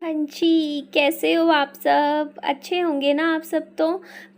हाँ जी, कैसे हो आप सब? अच्छे होंगे ना आप सब तो?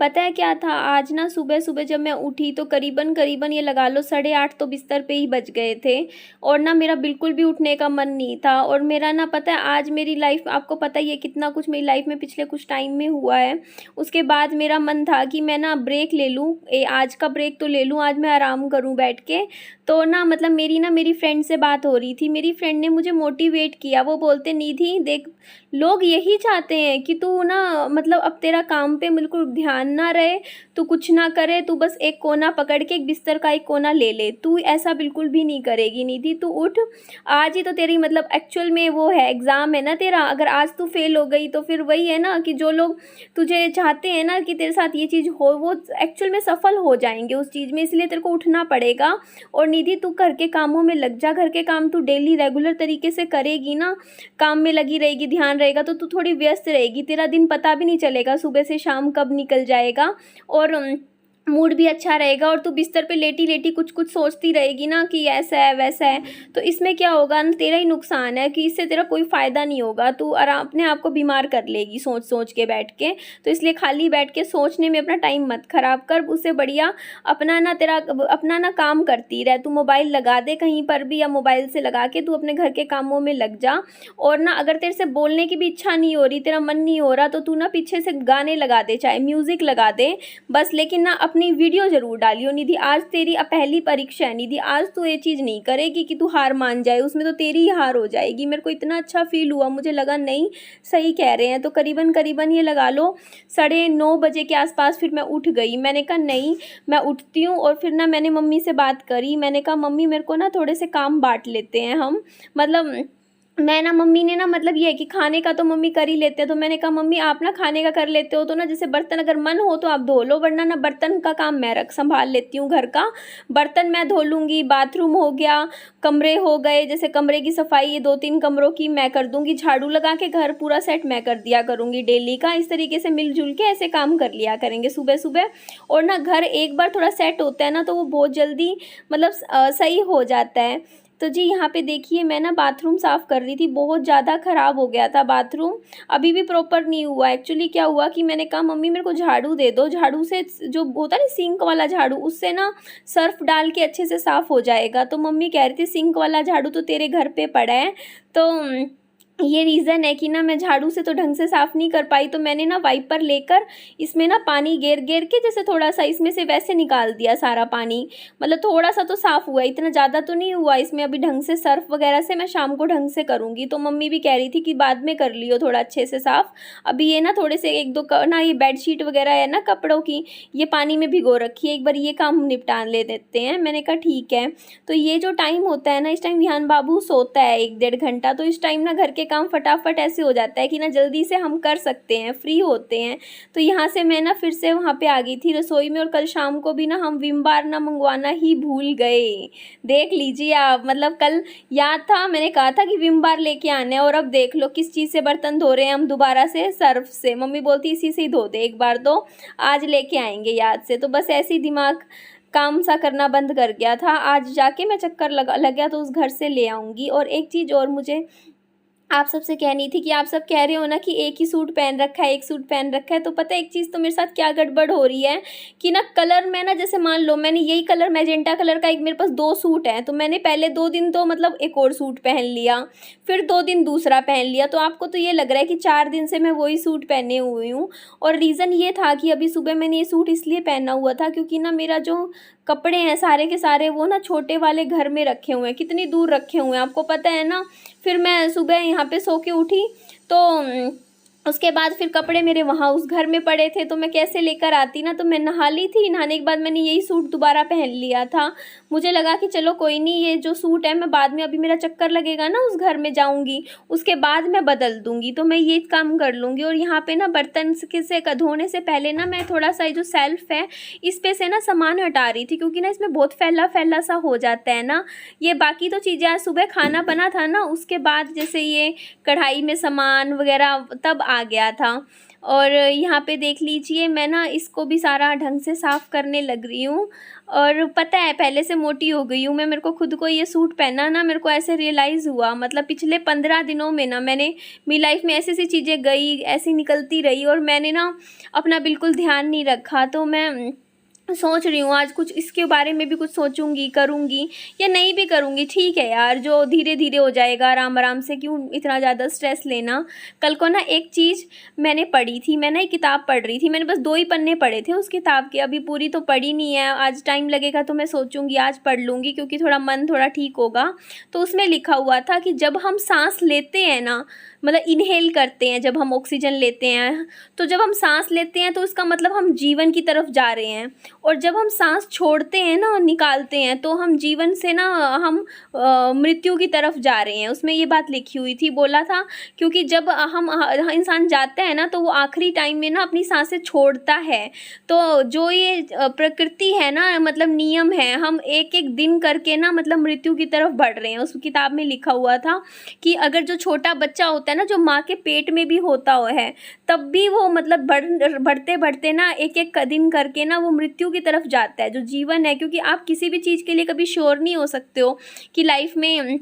पता है क्या था, आज ना सुबह-सुबह जब मैं उठी तो करीबन-करीबन ये लगा लो 8:30 तो बिस्तर पे ही बज गए थे और ना मेरा बिल्कुल भी उठने का मन नहीं था और मेरा ना पता है आज मेरी लाइफ़ आपको पता ही है कितना कुछ मेरी लाइफ़ में पिछले कुछ टाइम में हुआ है। उसके बाद मेरा मन था कि मैं ना ब्रेक ले लूँ, आज का ब्रेक तो ले लूँ, आज मैं आराम करूँ बैठ के। तो ना मतलब मेरी फ्रेंड से बात हो रही थी, मेरी फ्रेंड ने मुझे मोटिवेट किया, वो बोलते निधि देख लोग यही चाहते हैं कि तू ना मतलब अब तेरा काम पे बिल्कुल ध्यान ना रहे, तू कुछ ना करे, तू बस एक कोना पकड़ के एक बिस्तर का एक कोना ले ले। तू ऐसा बिल्कुल भी नहीं करेगी निधि, तू उठ। आज ही तो तेरी मतलब एक्चुअल में वो है एग्ज़ाम है ना तेरा, अगर आज तू फेल हो गई तो फिर वही है ना कि जो लोग तुझे चाहते हैं ना कि तेरे साथ ये चीज़ हो, वो एक्चुअल में सफल हो जाएँगे उस चीज़ में, इसलिए तेरे को उठना पड़ेगा। और निधि तू घर के कामों में लग जा, घर के काम तू डेली रेगुलर तरीके से करेगी ना, काम में लगी रहेगी, ध्यान रहेगा तो तू थोड़ी व्यस्त रहेगी, तेरा दिन पता भी नहीं चलेगा सुबह से शाम कब निकल जाएगा और मूड भी अच्छा रहेगा और तू बिस्तर पे लेटी-लेटी कुछ-कुछ सोचती रहेगी ना कि ऐसा है, वैसा है, तो इसमें क्या होगा ना तेरा ही नुकसान है कि इससे तेरा कोई फ़ायदा नहीं होगा, तू अपने आप को बीमार कर लेगी सोच-सोच के बैठ के। तो इसलिए खाली बैठ के सोचने में अपना टाइम मत ख़राब कर, उससे बढ़िया अपना ना काम करती रह, तू मोबाइल लगा दे कहीं पर भी या मोबाइल से लगा के तू अपने घर के कामों में लग जा। और ना अगर तेरे से बोलने की भी इच्छा नहीं हो रही, तेरा मन नहीं हो रहा, तो तू ना पीछे से गाने लगा दे, चाहे म्यूज़िक लगा दे बस, लेकिन ना अपनी वीडियो ज़रूर डालियो निधि। आज तेरी पहली परीक्षा है निधि, आज तू ये चीज़ नहीं करेगी कि तू हार मान जाए, उसमें तो तेरी ही हार हो जाएगी। मेरे को इतना अच्छा फ़ील हुआ, मुझे लगा नहीं सही कह रहे हैं, तो करीबन-करीबन ये लगा लो 9:30 बजे के आस-पास फिर मैं उठ गई। मैंने कहा नहीं, मैं उठती हूँ और फिर ना मैंने मम्मी से बात करी, मैंने कहा मम्मी मेरे को ना थोड़े से काम बाँट लेते हैं हम, मतलब मैं ना मम्मी ने ना मतलब ये है कि खाने का तो मम्मी कर ही लेते हैं, तो मैंने कहा मम्मी आप ना खाने का कर लेते हो तो ना जैसे बर्तन अगर मन हो तो आप धो लो, वरना ना बर्तन का काम मैं संभाल लेती हूँ घर का। बर्तन मैं धो लूँगी, बाथरूम हो गया, कमरे हो गए, जैसे कमरे की सफाई ये 2-3 कमरों की मैं कर दूँगी, झाड़ू लगा के घर पूरा सेट मैं कर दिया करूँगी डेली का। इस तरीके से मिल-जुल के ऐसे काम कर लिया करेंगे सुबह-सुबह। और ना घर एक बार थोड़ा सेट होता है ना तो वो बहुत जल्दी मतलब सही हो जाता है। तो जी यहाँ पे देखिए मैं ना बाथरूम साफ़ कर रही थी, बहुत ज़्यादा ख़राब हो गया था बाथरूम, अभी भी प्रॉपर नहीं हुआ। एक्चुअली क्या हुआ कि मैंने कहा मम्मी मेरे को झाड़ू दे दो, झाड़ू से जो होता है ना सिंक वाला झाड़ू, उससे ना सर्फ़ डाल के अच्छे से साफ़ हो जाएगा। तो मम्मी कह रही थी सिंक वाला झाड़ू तो तेरे घर पे पड़ा है, तो ये रीज़न है कि ना मैं झाड़ू से तो ढंग से साफ़ नहीं कर पाई, तो मैंने ना वाइपर लेकर इसमें ना पानी गेर-गेर के जैसे थोड़ा-सा इसमें से वैसे निकाल दिया सारा पानी। मतलब थोड़ा-सा तो साफ़ हुआ, इतना ज़्यादा तो नहीं हुआ इसमें, अभी ढंग से सर्फ़ वग़ैरह से मैं शाम को ढंग से करूँगी। तो मम्मी भी कह रही थी कि बाद में कर लियो थोड़ा अच्छे से साफ़। अभी ये ना थोड़े से 1-2 ना ये बेडशीट वग़ैरह है ना कपड़ों की, ये पानी में भिगो रखी है, एक बार ये काम निपटा ले देते हैं। मैंने कहा ठीक है। तो ये जो टाइम होता है ना, इस टाइम विहान बाबू सोता है 1 डेढ़ घंटा, तो इस टाइम ना घर के काम फटाफट ऐसे हो जाता है कि ना जल्दी से हम कर सकते हैं, फ्री होते हैं। तो यहाँ से मैं ना फिर से वहाँ पे आ गई थी रसोई में और कल शाम को भी ना हम विम बार ना मंगवाना ही भूल गए। देख लीजिए आप, मतलब कल याद था, मैंने कहा था कि विम बार लेके आना है और अब देख लो किस चीज़ से बर्तन धो रहे हैं हम दोबारा से, सर्फ से। मम्मी बोलती इसी से ही धो दे एक बार, तो आज लेके आएंगे याद से। तो बस ऐसे ही दिमाग काम सा करना बंद कर गया था, आज जाके मैं चक्कर लग गया तो उस घर से ले आऊँगी। और एक चीज़ और मुझे आप सबसे कहनी थी कि आप सब कह रहे हो ना कि एक ही सूट पहन रखा है, एक सूट पहन रखा है, तो पता है एक चीज़ तो मेरे साथ क्या गड़बड़ हो रही है कि ना कलर में ना, जैसे मान लो मैंने यही कलर मैजेंटा कलर का एक मेरे पास 2 सूट हैं, तो मैंने पहले 2 दिन तो मतलब एक और सूट पहन लिया, फिर 2 दिन दूसरा पहन लिया, तो आपको तो ये लग रहा है कि 4 दिन से मैं वही सूट पहने हुई हूँ। और रीज़न ये था कि अभी सुबह मैंने ये सूट इसलिए पहना हुआ था क्योंकि ना मेरा जो कपड़े हैं सारे के सारे वो ना छोटे वाले घर में रखे हुए हैं, कितनी दूर रखे हुए हैं आपको पता है ना। फिर मैं सुबह यहाँ पे सो के उठी तो उसके बाद फिर कपड़े मेरे वहाँ उस घर में पड़े थे, तो मैं कैसे लेकर आती ना, तो मैं नहा ली थी, नहाने के बाद मैंने यही सूट दोबारा पहन लिया था। मुझे लगा कि चलो कोई नहीं, ये जो सूट है मैं बाद में, अभी मेरा चक्कर लगेगा ना उस घर में जाऊँगी उसके बाद मैं बदल दूँगी, तो मैं ये काम कर लूँगी। और यहाँ पे ना बर्तन से धोने से पहले ना मैं थोड़ा सा जो सेल्फ है इस पे से ना सामान हटा रही थी, क्योंकि ना इसमें बहुत फैला सा हो जाता है ना ये। बाकी तो चीज़ें आज सुबह खाना बना था ना, उसके बाद जैसे ये कढ़ाई में सामान वगैरह तब आ गया था। और यहाँ पे देख लीजिए मैं ना इसको भी सारा ढंग से साफ़ करने लग रही हूँ। और पता है पहले से मोटी हो गई हूँ मैं, मेरे को खुद को ये सूट पहना ना मेरे को ऐसे रियलाइज़ हुआ, मतलब पिछले 15 दिनों में ना मैंने मेरी लाइफ में ऐसी-ऐसी चीज़ें गई, ऐसी निकलती रही और मैंने ना अपना बिल्कुल ध्यान नहीं रखा। तो मैं सोच रही हूँ आज कुछ इसके बारे में भी कुछ सोचूँगी, करूँगी या नहीं भी करूँगी, ठीक है यार, जो धीरे-धीरे हो जाएगा आराम-आराम से, क्यों इतना ज़्यादा स्ट्रेस लेना। कल को ना एक चीज़ मैंने पढ़ी थी, मैं ना एक किताब पढ़ रही थी, मैंने बस 2 ही पन्ने पढ़े थे उस किताब के, अभी पूरी तो पढ़ी नहीं है, आज टाइम लगेगा तो मैं सोचूँगी आज पढ़ लूँगी क्योंकि थोड़ा मन थोड़ा ठीक होगा। तो उसमें लिखा हुआ था कि जब हम साँस लेते हैं ना, मतलब इन्हेल करते हैं, जब हम ऑक्सीजन लेते हैं, तो जब हम साँस लेते हैं तो इसका मतलब हम जीवन की तरफ जा रहे हैं, और जब हम साँस छोड़ते हैं ना, निकालते हैं, तो हम जीवन से ना हम मृत्यु की तरफ जा रहे हैं। उसमें ये बात लिखी हुई थी, बोला था क्योंकि जब हम इंसान जाता है ना तो वो आखिरी टाइम में ना अपनी साँसें छोड़ता है। तो जो ये प्रकृति है ना, मतलब नियम है, हम एक-एक दिन करके ना मतलब मृत्यु की तरफ बढ़ रहे हैं। उस किताब में लिखा हुआ था कि अगर जो छोटा बच्चा होता है ना, जो माँ के पेट में भी होता है, तब भी वो मतलब बढ़ते-बढ़ते ना एक-एक दिन करके ना वो मृत्यु की तरफ जाता है, जो जीवन है। क्योंकि आप किसी भी चीज़ के लिए कभी श्योर नहीं हो सकते हो कि लाइफ में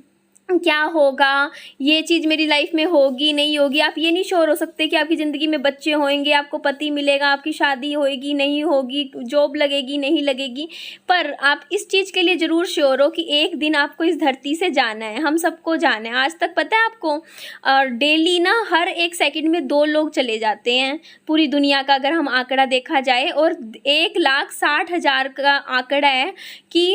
क्या होगा, ये चीज़ मेरी लाइफ में होगी, नहीं होगी। आप ये नहीं श्योर हो सकते कि आपकी ज़िंदगी में बच्चे होंगे, आपको पति मिलेगा, आपकी शादी होएगी, नहीं होगी, जॉब लगेगी, नहीं लगेगी। पर आप इस चीज़ के लिए ज़रूर श्योर हो कि एक दिन आपको इस धरती से जाना है, हम सबको जाना है। आज तक पता है आपको डेली ना हर 1 सेकंड में 2 लोग चले जाते हैं, पूरी दुनिया का अगर हम आंकड़ा देखा जाए, और 1,60,000 का आंकड़ा है कि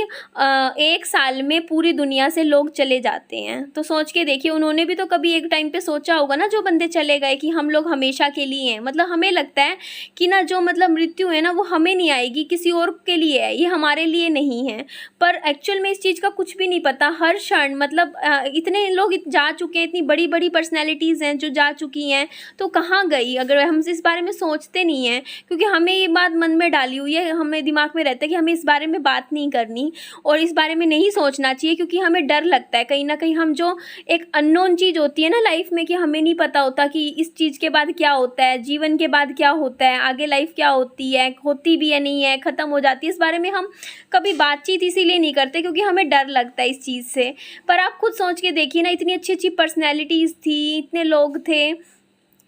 1 साल में पूरी दुनिया से लोग चले जाते हैं। तो सोच के देखिए, उन्होंने भी तो कभी एक टाइम पे सोचा होगा ना, जो बंदे चले गए, कि हम लोग हमेशा के लिए हैं। मतलब हमें लगता है कि ना जो मतलब मृत्यु है ना वो हमें नहीं आएगी, किसी और के लिए है, ये हमारे लिए नहीं है। पर एक्चुअल में इस चीज़ का कुछ भी नहीं पता। हर क्षण मतलब इतने लोग जा चुके हैं, इतनी बड़ी-बड़ी पर्सनैलिटीज़ हैं जो जा चुकी हैं, तो कहाँ गई? अगर हम इस बारे में सोचते नहीं हैं, क्योंकि हमें ये बात मन में डाली हुई है, हमें दिमाग में रहता है कि हमें इस बारे में बात नहीं करनी और इस बारे में नहीं सोचना चाहिए, क्योंकि हमें डर लगता है कहीं न कहीं हम जो एक अननोन चीज़ होती है ना लाइफ में, कि हमें नहीं पता होता कि इस चीज़ के बाद क्या होता है, जीवन के बाद क्या होता है, आगे लाइफ क्या होती है, होती भी है नहीं है, ख़त्म हो जाती है। इस बारे में हम कभी बातचीत इसीलिए नहीं करते क्योंकि हमें डर लगता है इस चीज़ से। पर आप खुद सोच के देखिए ना, इतनी अच्छी-अच्छी पर्सनैलिटीज़ थी, इतने लोग थे,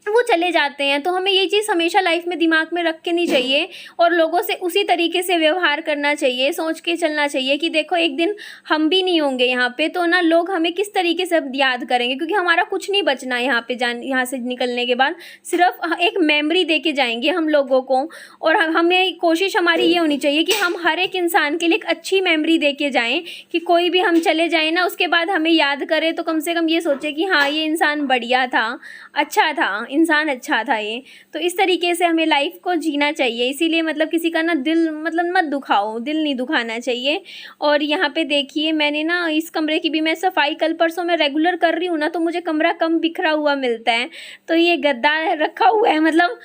वो चले जाते हैं। तो हमें ये चीज़ हमेशा लाइफ में दिमाग में रख के नहीं चाहिए, और लोगों से उसी तरीके से व्यवहार करना चाहिए, सोच के चलना चाहिए कि देखो एक दिन हम भी नहीं होंगे यहाँ पे, तो ना लोग हमें किस तरीके से याद करेंगे, क्योंकि हमारा कुछ नहीं बचना यहाँ पे, यहाँ से निकलने के बाद सिर्फ एक मेमोरी दे के जाएंगे हम लोगों को। और हमें कोशिश हमारी ये होनी चाहिए कि हम हर एक इंसान के लिए एक अच्छी मेमोरी दे के जाएँ, कि कोई भी हम चले जाएँ ना, उसके बाद हमें याद करे तो कम से कम ये सोचे कि हाँ, ये इंसान बढ़िया था, अच्छा था, इंसान अच्छा था ये। तो इस तरीके से हमें लाइफ को जीना चाहिए। इसीलिए मतलब किसी का ना दिल मतलब मत दुखाओ, दिल नहीं दुखाना चाहिए। और यहाँ पे देखिए मैंने ना इस कमरे की भी मैं सफाई कल परसों मैं रेगुलर कर रही हूँ ना, तो मुझे कमरा कम बिखरा हुआ मिलता है। तो ये गद्दा रखा हुआ है, मतलब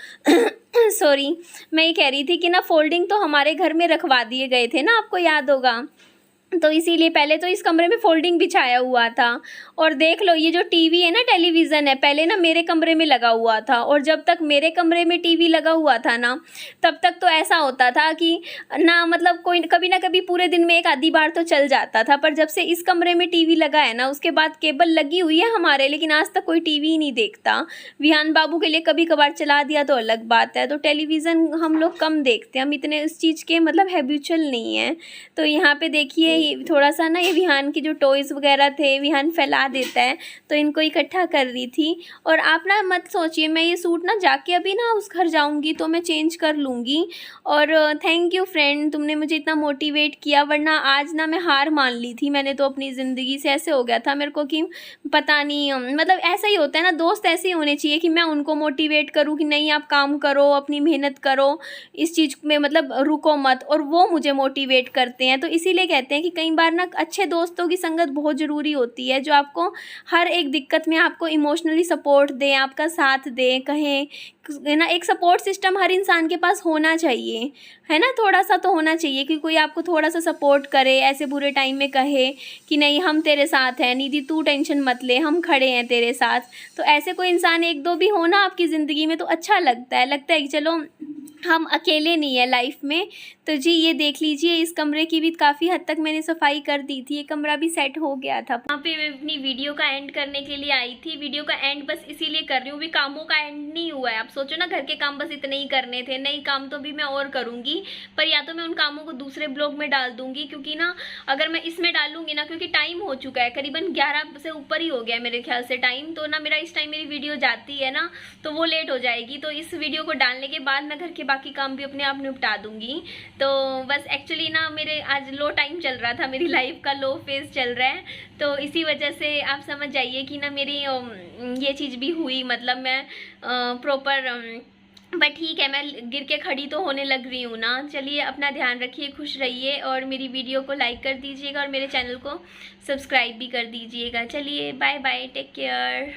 सॉरी, मैं ये कह रही थी कि ना फोल्डिंग तो हमारे घर में रखवा दिए गए थे ना, आपको याद होगा। तो इसीलिए पहले तो इस कमरे में फोल्डिंग बिछाया हुआ था। और देख लो ये जो टीवी है ना, टेलीविज़न है, पहले ना मेरे कमरे में लगा हुआ था, और जब तक मेरे कमरे में टीवी लगा हुआ था ना, तब तक तो ऐसा होता था कि ना मतलब कोई कभी ना कभी पूरे दिन में एक आधी बार तो चल जाता था। पर जब से इस कमरे में टीवी लगा है ना, उसके बाद केबल लगी हुई है हमारे, लेकिन आज तक कोई टीवी ही नहीं देखता। विहान बाबू के लिए कभी कभार चला दिया तो अलग बात है। तो टेलीविज़न हम लोग कम देखते हैं, हम इतने इस चीज़ के मतलब हैबिचुअल नहीं हैं। तो यहाँ पे देखिए थोड़ा सा ना ये विहान की जो टॉयज़ वगैरह थे, विहान फैला देता है, तो इनको इकट्ठा कर रही थी। और आप ना मत सोचिए, मैं ये सूट ना जाके अभी ना उस घर जाऊंगी तो मैं चेंज कर लूँगी। और थैंक यू फ्रेंड, तुमने मुझे इतना मोटिवेट किया, वरना आज ना मैं हार मान ली थी मैंने तो अपनी ज़िंदगी से। ऐसे हो गया था मेरे को कि पता नहीं, मतलब ऐसा ही होता है ना, दोस्त ऐसे ही होने चाहिए कि मैं उनको मोटिवेट करूँ कि नहीं आप काम करो, अपनी मेहनत करो, इस चीज़ में मतलब रुको मत, और वो मुझे मोटिवेट करते हैं। तो इसीलिए कहते हैं कि कि कई बार ना अच्छे दोस्तों की संगत बहुत ज़रूरी होती है, जो आपको हर एक दिक्कत में आपको इमोशनली सपोर्ट दें, आपका साथ दें, कहें, है ना। एक सपोर्ट सिस्टम हर इंसान के पास होना चाहिए, है ना, थोड़ा-सा तो होना चाहिए कि कोई आपको थोड़ा-सा सपोर्ट करे, ऐसे बुरे टाइम में कहे कि नहीं हम तेरे साथ हैं, निधि तू टेंशन मत ले, हम खड़े हैं तेरे साथ। तो ऐसे कोई इंसान 1-2 भी हो ना आपकी ज़िंदगी में तो अच्छा लगता है कि चलो हम अकेले नहीं हैं लाइफ में। तो जी ये देख लीजिए, इस कमरे की भी काफ़ी हद तक मैंने सफाई कर दी थी, ये कमरा भी सेट हो गया था। वहाँ पे मैं अपनी वीडियो का एंड करने के लिए आई थी। वीडियो का एंड बस इसीलिए कर रही हूँ, भी कामों का एंड नहीं हुआ है। आप सोचो ना, घर के काम बस इतने ही करने थे, नई काम तो भी मैं और करूँगी, पर या तो मैं उन कामों को दूसरे ब्लॉग में डाल दूँगी, क्योंकि ना अगर मैं इसमें डालूँगी ना, क्योंकि टाइम हो चुका है, करीबन 11 से ऊपर ही हो गया है मेरे ख्याल से टाइम, तो ना मेरा इस टाइम मेरी वीडियो जाती है ना तो वो लेट हो जाएगी। तो इस वीडियो को डालने के बाद मैं घर के बाकी काम भी अपने आप निपटा दूँगी। तो बस एक्चुअली ना मेरे आज लो टाइम चल रहा था, मेरी लाइफ का लो फेज चल रहा है, तो इसी वजह से आप समझ जाइए कि ना मेरी ये चीज़ भी हुई, मतलब मैं प्रॉपर, बट ठीक है, मैं गिर के खड़ी तो होने लग रही हूँ ना। चलिए अपना ध्यान रखिए, खुश रहिए, और मेरी वीडियो को लाइक कर दीजिएगा और मेरे चैनल को सब्सक्राइब भी कर दीजिएगा। चलिए बाय बाय, टेक केयर।